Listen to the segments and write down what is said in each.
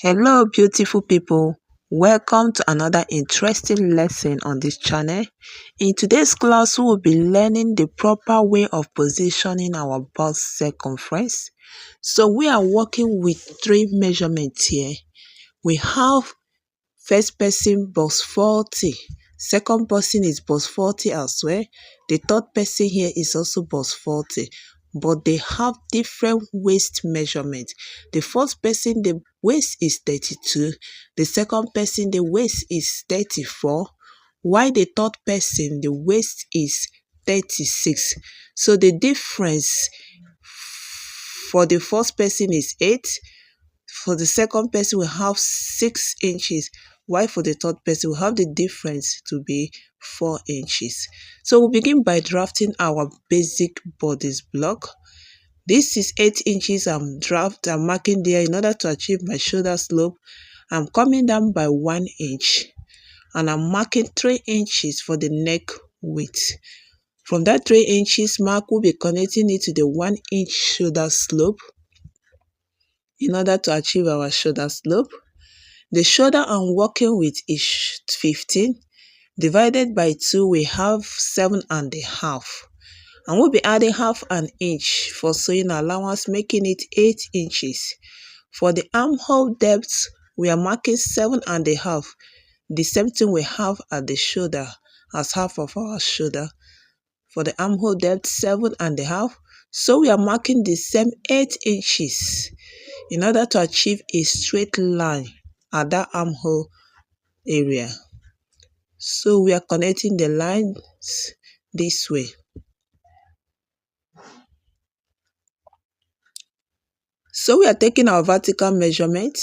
Hello, beautiful people. Welcome to another interesting lesson on this channel. In today's class, we will be learning the proper way of positioning our bust circumference. So we are working with three measurements here. We have first person bust 40, second person is bust 40 as well. The third person here is also bust 40, but they have different waist measurement. The first person, the waist is 32, the second person, the waist is 34, while the third person, the waist is 36. So the difference for the first person is 8. For the second person, we have 6 inches, while for the third person, we have the difference to be 4 inches. So we'll begin by drafting our basic bodice block. This is 8 inches I'm marking there in order to achieve my shoulder slope. I'm coming down by 1 inch and I'm marking 3 inches for the neck width. From that 3 inches mark, we'll be connecting it to the 1 inch shoulder slope in order to achieve our shoulder slope. The shoulder I'm working with is 15. Divided by 2, we have 7.5. And we'll be adding half an inch for sewing allowance, making it 8 inches. For the armhole depth, we are marking 7.5. The same thing we have at the shoulder as half of our shoulder. For the armhole depth, 7.5. So we are marking the same 8 inches in order to achieve a straight line at that armhole area. So we are connecting the lines this way. So we are taking our vertical measurement,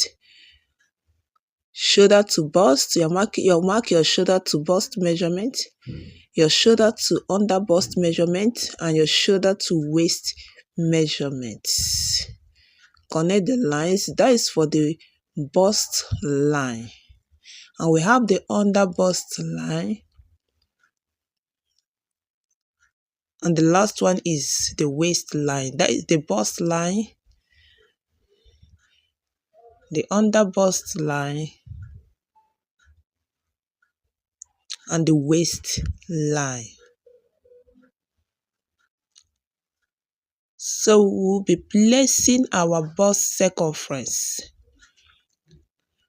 shoulder to bust. You mark your shoulder to bust measurement, your shoulder to under bust measurement, and your shoulder to waist measurement. Connect the lines. That is for the bust line. And we have the under bust line. And the last one is the waist line. That is the bust line, the under bust line, and the waist line. So we'll be placing our bust circumference.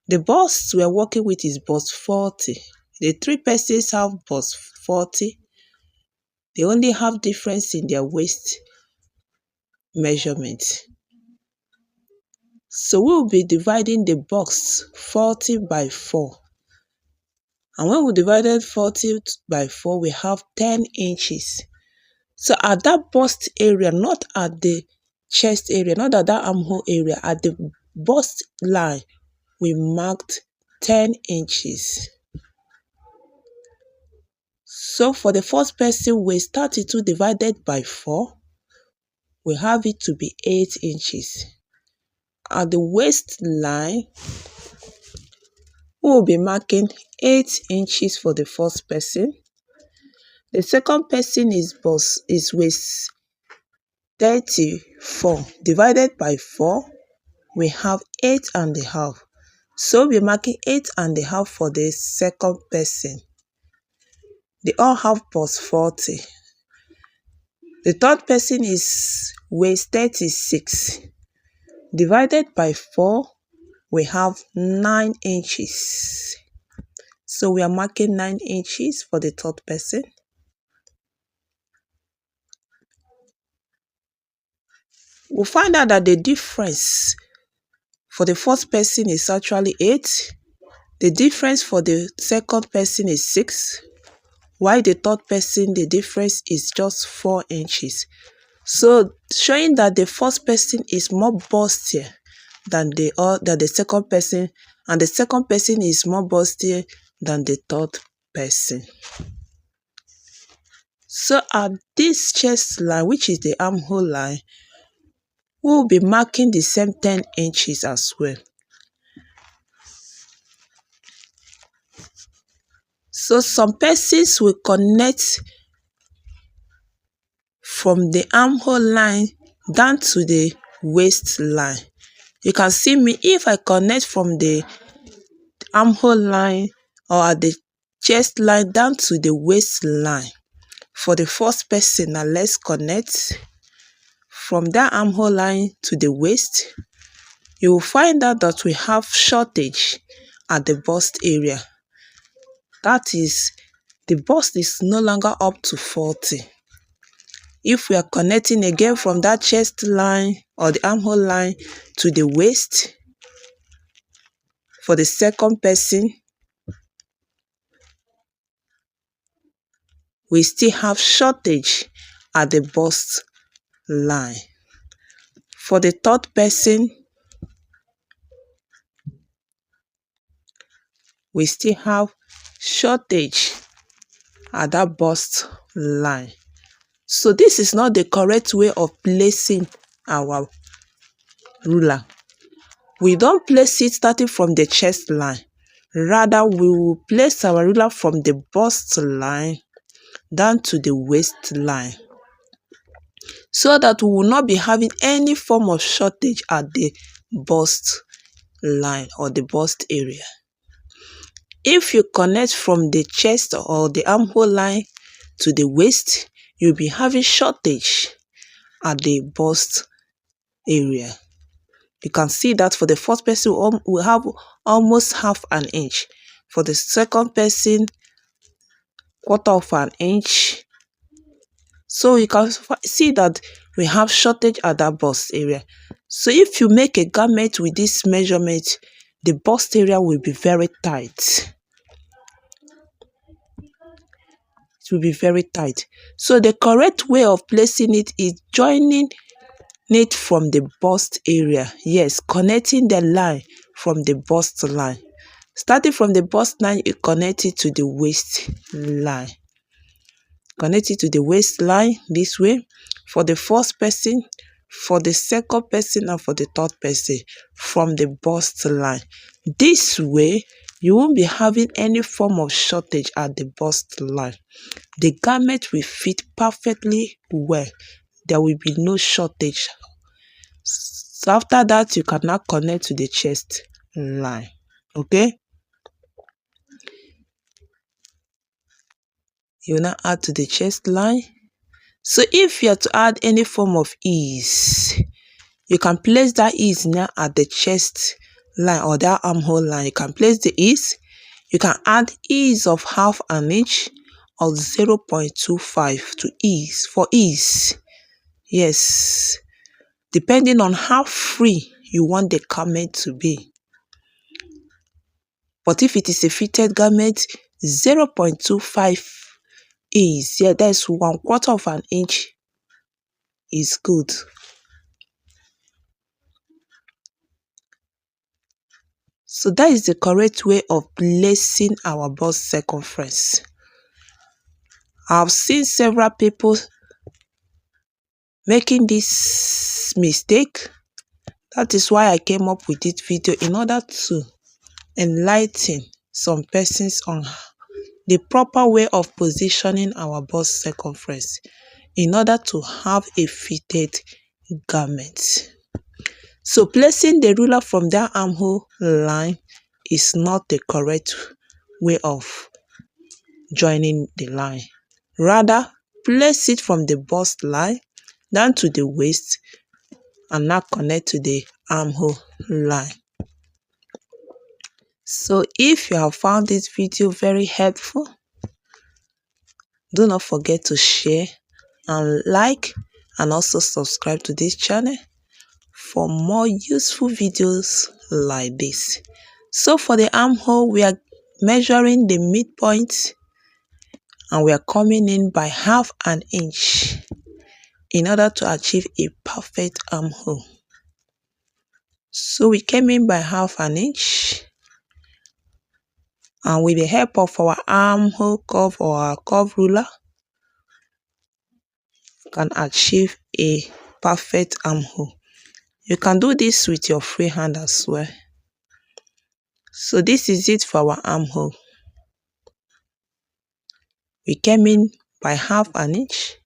The bust we're working with is bust 40. The three persons have bust 40. They only have difference in their waist measurement. So we'll be dividing the bust 40 by 4. And when we divided 40 by 4, we have 10 inches. So at that bust area, not at the chest area, not at that armhole area, at the bust line, we marked 10 inches. So for the first person, waist 32 divided by 4, we have it to be 8 inches. At the waist line, we will be marking 8 inches for the first person. The second person is waist 34 divided by 4, we have 8.5. So we're marking 8.5 for the second person. They all have bust 40. The third person is waist 36. Divided by 4, we have 9 inches. So we are marking 9 inches for the third person. We'll find out that the difference for the first person is actually 8. The difference for the second person is 6. While the third person, the difference is just 4 inches. So showing that the first person is more bustier than the second person, and the second person is more bustier than the third person. So at this chest line, which is the armhole line, we will be marking the same 10 inches as well. So some persons will connect from the armhole line down to the waist line. You can see me if I connect from the armhole line or at the chest line down to the waistline. For the first person, now let's connect from that armhole line to the waist. You will find out that we have shortage at the bust area. That is, the bust is no longer up to 40. If we are connecting again from that chest line or the armhole line to the waist, for the second person, we still have shortage at the bust line. For the third person, we still have shortage at that bust line. So this is not the correct way of placing our ruler. We don't place it starting from the chest line. Rather, we will place our ruler from the bust line down to the waistline, so that we will not be having any form of shortage at the bust line or the bust area. If you connect from the chest or the armhole line to the waist, you'll be having shortage at the bust area. You can see that for the first person, we have almost half an inch. For the second person, quarter of an inch. So you can see that we have shortage at that bust area. So if you make a garment with this measurement, the bust area will be very tight. It will be very tight. So the correct way of placing it is joining it from the bust area. Yes, connecting the line from the bust line. Starting from the bust line, you connect it to the waistline. Connect it to the waistline this way. For the first person, for the second person, and for the third person from the bust line. This way, you won't be having any form of shortage at the bust line. The garment will fit perfectly well. There will be no shortage. So after that, you can now connect to the chest line. Okay? You will now add to the chest line. So if you are to add any form of ease, you can place that ease now at the chest line or that armhole line. You can place the ease. You can add ease of half an inch or 0.25 to ease for ease. Yes, depending on how free you want the garment to be. But if it is a fitted garment, 0.25 ease. Yeah, that's 1/4 of an inch is good. So that is the correct way of placing our bust circumference. I've seen several people making this mistake. That is why I came up with this video, in order to enlighten some persons on the proper way of positioning our bust circumference in order to have a fitted garment. So placing the ruler from that armhole line is not the correct way of joining the line. Rather, place it from the bust line down to the waist and now connect to the armhole line. So if you have found this video very helpful, do not forget to share and like, and also subscribe to this channel for more useful videos like this. So for the armhole, we are measuring the midpoint and we are coming in by half an inch in order to achieve a perfect armhole. So we came in by half an inch, and with the help of our armhole curve or our curve ruler, can achieve a perfect armhole. You can do this with your free hand as well. So this is it for our armhole. We came in by half an inch